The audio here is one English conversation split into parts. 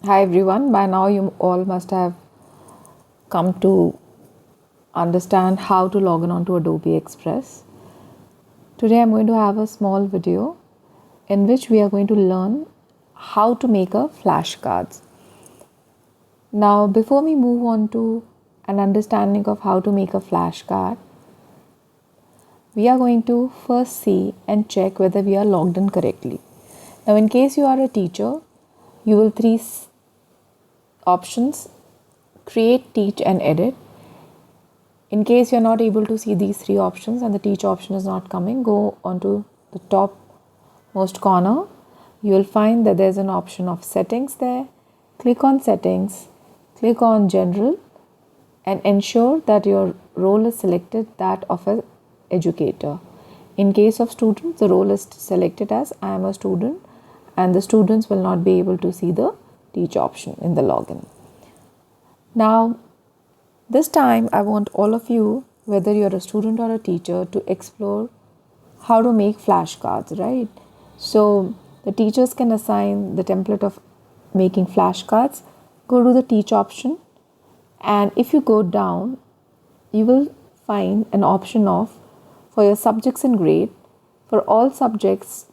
Hi everyone, by now you all must have come to understand how to log in onto Adobe Express. Today I'm going to have a small video in which we are going to learn how to make a flashcards. Now before we move on to an understanding of how to make a flashcard, we are going to first see and check whether we are logged in correctly. Now in case you are a teacher, you will three options: create, teach and edit. In case you're not able to see these three options and the teach option is not coming, go onto the top most corner. You will find that there's an option of settings there. Click on settings, click on general and ensure that your role is selected that of an educator. In case of students, the role is selected as I am a student and the students will not be able to see the teach option in the login. Now, this time I want all of you, whether you're a student or a teacher, to explore how to make flashcards, right? So the teachers can assign the template of making flashcards. Go to the teach option, and if you go down, you will find an option of for your subjects and grade. For all subjects,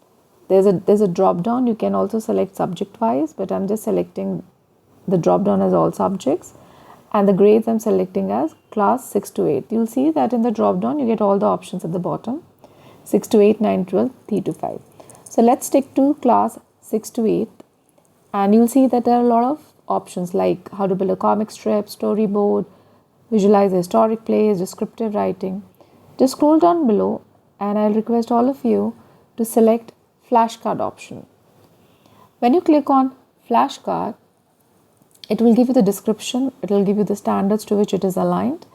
there's a drop down. You can also select subject wise, but I'm just selecting the drop down as all subjects, and the grades I'm selecting as class 6 to 8. You'll see that in the drop down you get all the options at the bottom: 6 to 8, 9, 12, 3 to 5. So let's stick to class 6 to 8, and you'll see that there are a lot of options like how to build a comic strip, storyboard, visualize a historic plays, descriptive writing. Just scroll down below and I'll request all of you to select flashcard option. When you click on flashcard, it will give you the description, it will give you the standards to which it is aligned,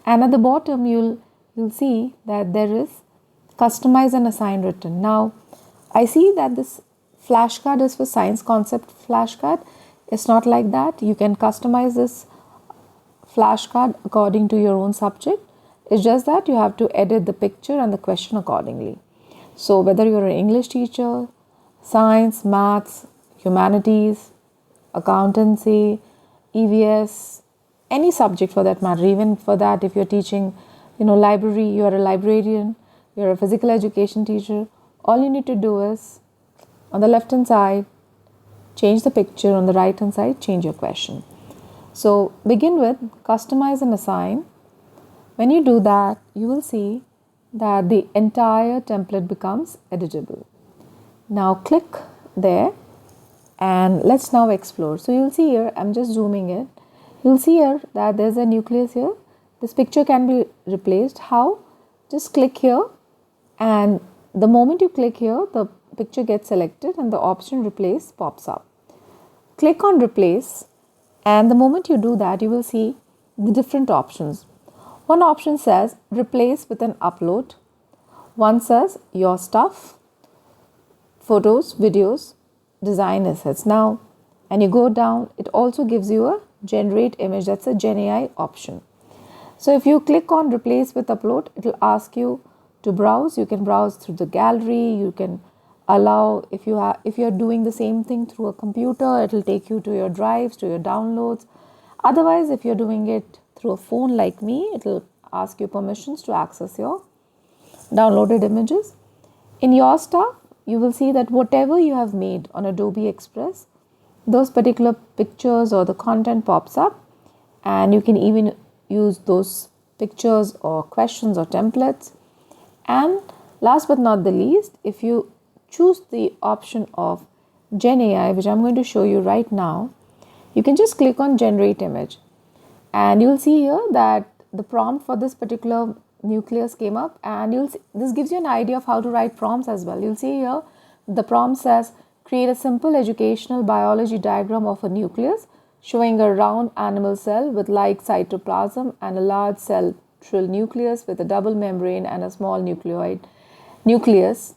and at the bottom you'll see that there is customize and assign written. Now I see that this flashcard is for science concept flashcard. It's not like that. You can customize this flashcard according to your own subject. It's just that you have to edit the picture and the question accordingly. So whether you're an English teacher, science, maths, humanities, accountancy, EVS, any subject for that matter, even for that if you're teaching, library, you're a librarian, you're a physical education teacher, all you need to do is on the left hand side, change the picture, on the right hand side, change your question. So begin with customize and assign. When you do that, you will see that the entire template becomes editable. Now click there and let's now explore. So you'll see here, I'm just zooming it. You'll see here that there's a nucleus here. This picture can be replaced. How? Just click here, and the moment you click here, the picture gets selected and the option replace pops up. Click on replace, and the moment you do that, you will see the different options. One option says replace with an upload. One says your stuff, photos, videos, design assets. Now, and you go down, it also gives you a generate image. That's a Gen AI option. So if you click on replace with upload, it will ask you to browse. You can browse through the gallery. You can allow, if you're doing the same thing through a computer, it will take you to your drives, to your downloads. Otherwise, if you're doing it through a phone like me, it will ask you permissions to access your downloaded images. In your stuff, you will see that whatever you have made on Adobe Express, those particular pictures or the content pops up, and you can even use those pictures or questions or templates. And last but not the least, if you choose the option of Gen AI, which I'm going to show you right now, you can just click on generate image, and you'll see here that the prompt for this particular nucleus came up, and this gives you an idea of how to write prompts as well. You'll see here the prompt says create a simple educational biology diagram of a nucleus showing a round animal cell with like cytoplasm and a large cell nucleus with a double membrane and a small nucleus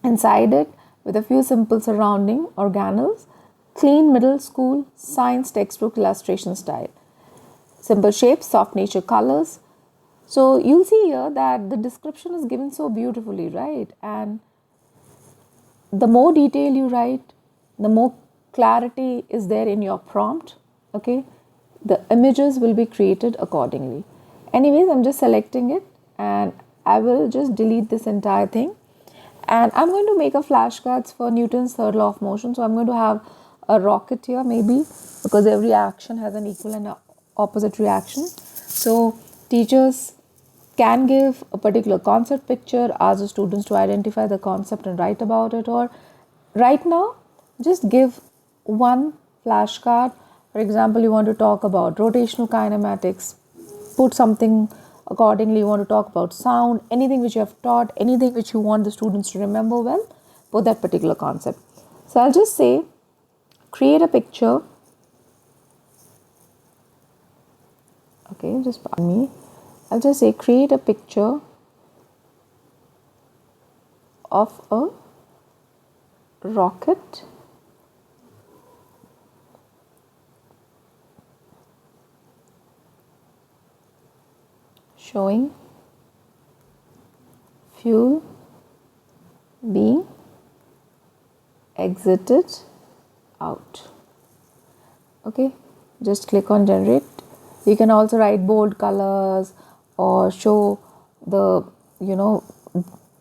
inside it with a few simple surrounding organelles. Clean middle school science textbook illustration style. Simple shapes, soft nature colors. So you'll see here that the description is given so beautifully, right? And the more detail you write, the more clarity is there in your prompt, okay, the images will be created accordingly. Anyways, I'm just selecting it and I will just delete this entire thing. And I'm going to make a flashcards for Newton's third law of motion. So I'm going to have a rocket here, maybe, because every action has an equal and opposite reaction. So teachers can give a particular concept picture, ask the students to identify the concept and write about it, or right now just give one flashcard. For example, you want to talk about rotational kinematics, put something accordingly. You want to talk about sound, anything which you have taught, anything which you want the students to remember well, put that particular concept. So I'll just say create a picture. Okay, just pardon me. I'll just say create a picture of a rocket showing fuel being exited out. Okay, just click on generate. You can also write bold colors or show the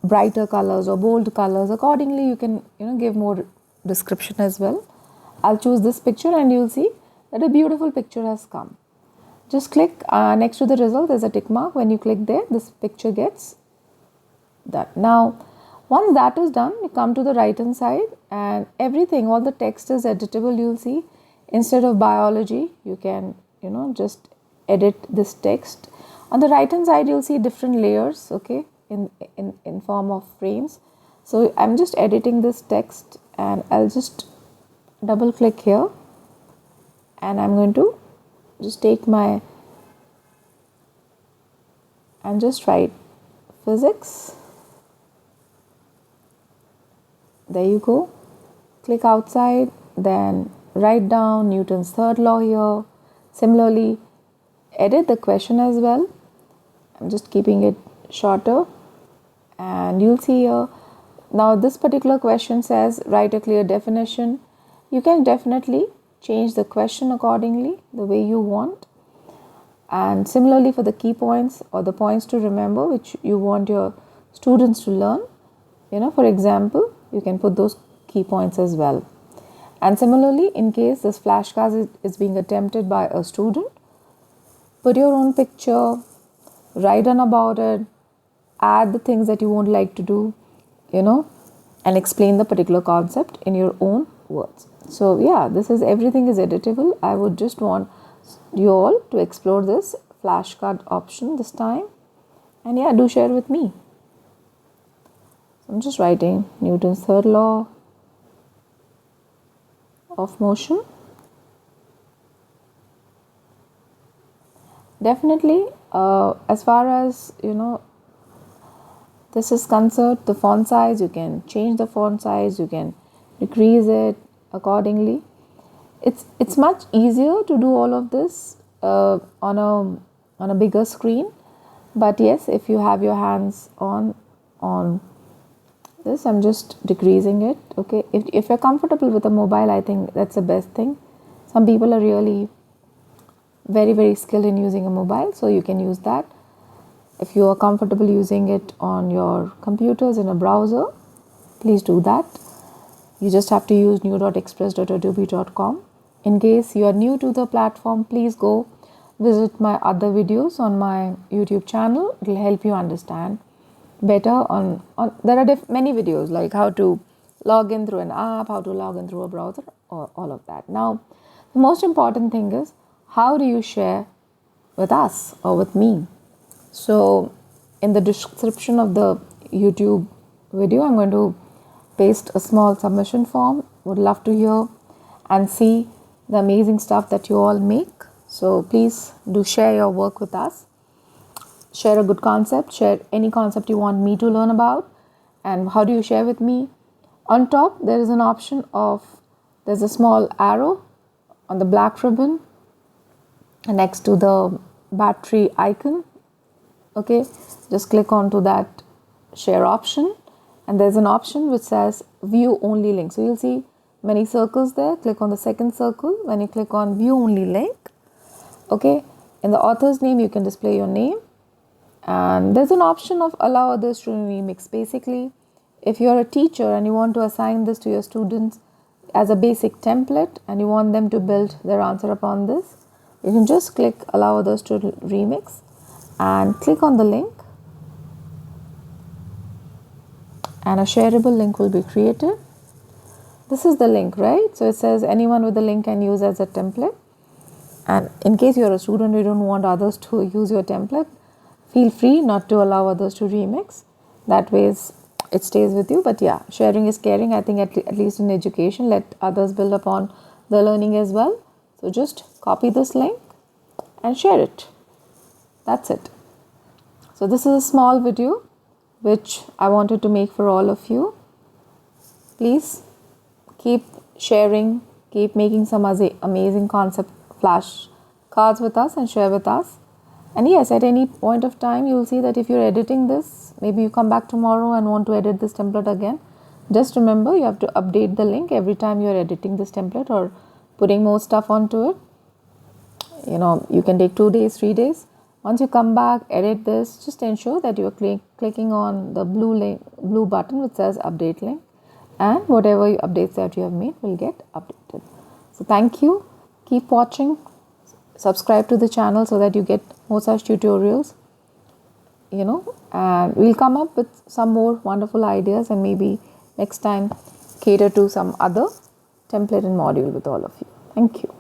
brighter colors or bold colors. Accordingly you can give more description as well. I'll choose this picture and you'll see that a beautiful picture has come. Just click next to the result, there's a tick mark. When you click there, this picture gets done. Now once that is done, you come to the right hand side and everything, all the text is editable. You'll see instead of biology, you can just edit this text. On the right hand side you'll see different layers, okay, in form of frames. So I'm just editing this text and I'll just double click here and I'm going to just take my and just write physics. There you go. Click outside, then write down Newton's third law here. Similarly, edit the question as well. I'm just keeping it shorter and you'll see here. Now this particular question says write a clear definition. You can definitely change the question accordingly the way you want. And similarly for the key points or the points to remember which you want your students to learn, for example, you can put those key points as well. And similarly, in case this flashcard is being attempted by a student, put your own picture, write on about it, add the things that you won't like to do, and explain the particular concept in your own words. So yeah, everything is editable. I would just want you all to explore this flashcard option this time, and yeah, do share with me. I'm just writing Newton's third law of motion. Definitely, as far as this is concerned, the font size, you can change the font size, you can decrease it accordingly. It's much easier to do all of this on a bigger screen, but yes, if you have your hands on this, I'm just decreasing it. Okay, if you're comfortable with a mobile, I think that's the best thing. Some people are really very, very skilled in using a mobile, so you can use that. If you are comfortable using it on your computers in a browser, please do that. You just have to use new.express.adobe.com. In case you are new to the platform, please go visit my other videos on my YouTube channel. It will help you understand better on there are many videos like how to log in through an app, how to log in through a browser, or all of that. Now, the most important thing is how do you share with us or with me? So in the description of the YouTube video, I'm going to paste a small submission form. Would love to hear and see the amazing stuff that you all make. So please do share your work with us. Share a good concept, share any concept you want me to learn about. And how do you share with me? On top, there is an option there's a small arrow on the black ribbon next to the battery icon. Okay, just click onto that share option and there's an option which says view only link. So you'll see many circles there. Click on the second circle. When you click on view only link, okay, in the author's name you can display your name, and there's an option of allow others to remix. Basically, if you're a teacher and you want to assign this to your students as a basic template and you want them to build their answer upon this, you can just click allow others to remix and click on the link, and a shareable link will be created. This is the link, right? So it says anyone with the link can use as a template. And in case you're a student, you don't want others to use your template, feel free not to allow others to remix. That way it stays with you. But yeah, sharing is caring. I think at least in education, let others build upon the learning as well. So just copy this link and share it. That's it. So this is a small video which I wanted to make for all of you. Please keep sharing, keep making some amazing concept flashcards with us and share with us. And yes, at any point of time, you will see that if you're editing this, maybe you come back tomorrow and want to edit this template again, just remember you have to update the link every time you're editing this template or putting more stuff onto it. You can take 2 days, 3 days. Once you come back, edit this, just ensure that you're clicking on the blue button which says update link, and whatever updates that you have made will get updated. So thank you. Keep watching. Subscribe to the channel so that you get more such tutorials, and we'll come up with some more wonderful ideas, and maybe next time cater to some other template and module with all of you. Thank you.